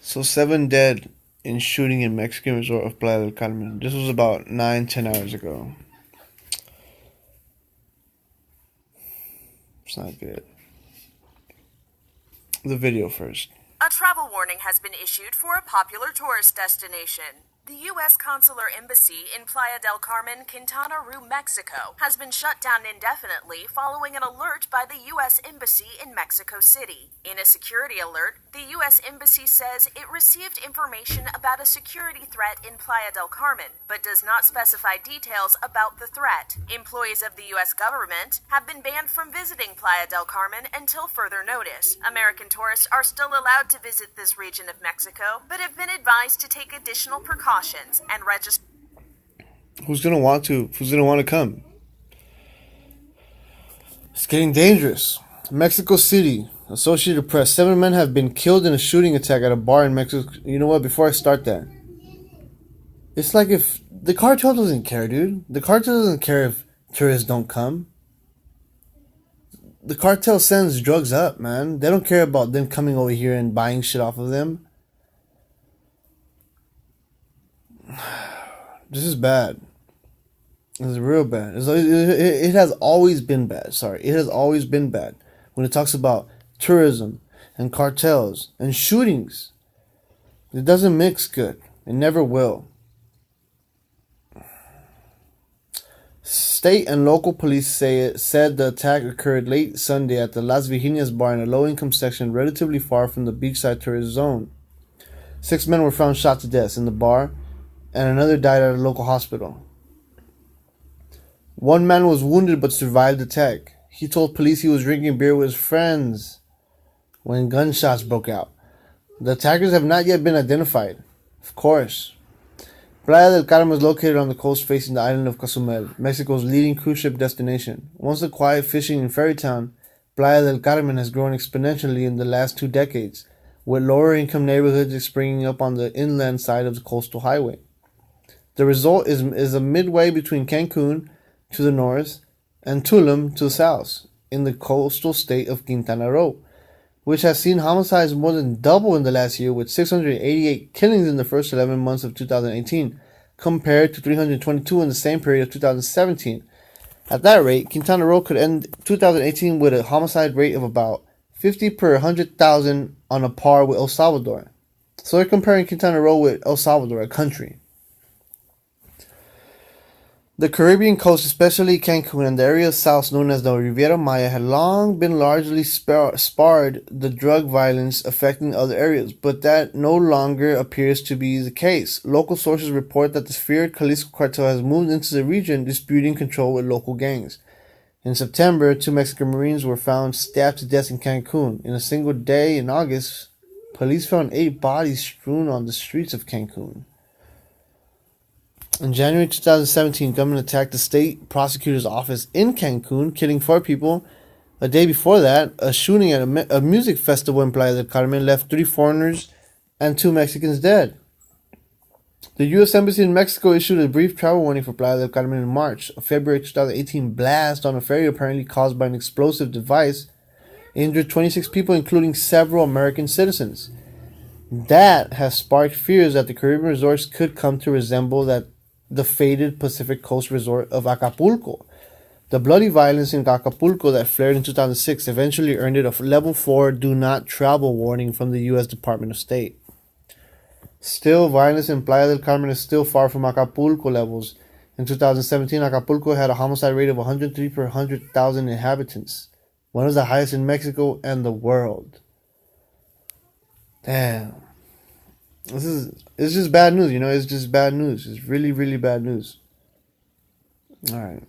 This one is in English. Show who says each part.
Speaker 1: So 7 dead in shooting in Mexican resort of Playa del Carmen. This was about 9-10 hours ago. It's not good. The video first.
Speaker 2: A travel warning has been issued for a popular tourist destination. The U.S. Consular Embassy in Playa del Carmen, Quintana Roo, Mexico, has been shut down indefinitely following an alert by the U.S. Embassy in Mexico City. In a security alert, the U.S. Embassy says it received information about a security threat in Playa del Carmen, but does not specify details about the threat. Employees of the U.S. government have been banned from visiting Playa del Carmen until further notice. American tourists are still allowed to visit this region of Mexico, but have been advised to take additional precautions and register.
Speaker 1: Who's gonna want to? Who's gonna want to come? It's getting dangerous. Mexico City, Associated Press. 7 men have been killed in a shooting attack at a bar in Mexico. You know what? Before I start that, it's like if the cartel doesn't care, dude. The cartel doesn't care if tourists don't come. The cartel sends drugs up, man. They don't care about them coming over here and buying shit off of them. This is bad. This is real bad. It has always been bad. Sorry. It has always been bad. When it talks about tourism and cartels and shootings, it doesn't mix good. It never will. State and local police said the attack occurred late Sunday at the Las Virginias bar in a low-income section relatively far from the beachside tourist zone. 6 men were found shot to death in the bar, and another died at a local hospital. 1 man was wounded but survived the attack. He told police he was drinking beer with his friends when gunshots broke out. The attackers have not yet been identified. Of course. Playa del Carmen is located on the coast facing the island of Cozumel, Mexico's leading cruise ship destination. Once a quiet fishing and ferry town, Playa del Carmen has grown exponentially in the last 2 decades, with lower income neighborhoods springing up on the inland side of the coastal highway. The result is a midway between Cancun to the north and Tulum to the south in the coastal state of Quintana Roo, which has seen homicides more than double in the last year, with 688 killings in the first 11 months of 2018, compared to 322 in the same period of 2017. At that rate, Quintana Roo could end 2018 with a homicide rate of about 50 per 100,000, on a par with El Salvador. So they're comparing Quintana Roo with El Salvador, a country. The Caribbean coast, especially Cancun and the area south known as the Riviera Maya, had long been largely spared the drug violence affecting other areas, but that no longer appears to be the case. Local sources report that the feared Jalisco cartel has moved into the region, disputing control with local gangs. In September, 2 Mexican Marines were found stabbed to death in Cancun. In a single day in August, police found 8 bodies strewn on the streets of Cancun. In January 2017, gunmen attacked the state prosecutor's office in Cancun, killing 4 people. A day before that, a shooting at a music festival in Playa del Carmen left 3 foreigners and 2 Mexicans dead. The U.S. Embassy in Mexico issued a brief travel warning for Playa del Carmen in March. A February 2018 blast on a ferry, apparently caused by an explosive device, injured 26 people, including several American citizens. That has sparked fears that the Caribbean resorts could come to resemble the fated Pacific Coast resort of Acapulco. The bloody violence in Acapulco that flared in 2006 eventually earned it a level 4 do not travel warning from the U.S. Department of State. Still, violence in Playa del Carmen is still far from Acapulco levels. In 2017, Acapulco had a homicide rate of 103 per 100,000 inhabitants, one of the highest in Mexico and the world. Damn. It's just bad news, you know. It's just bad news. It's really, really bad news. All right.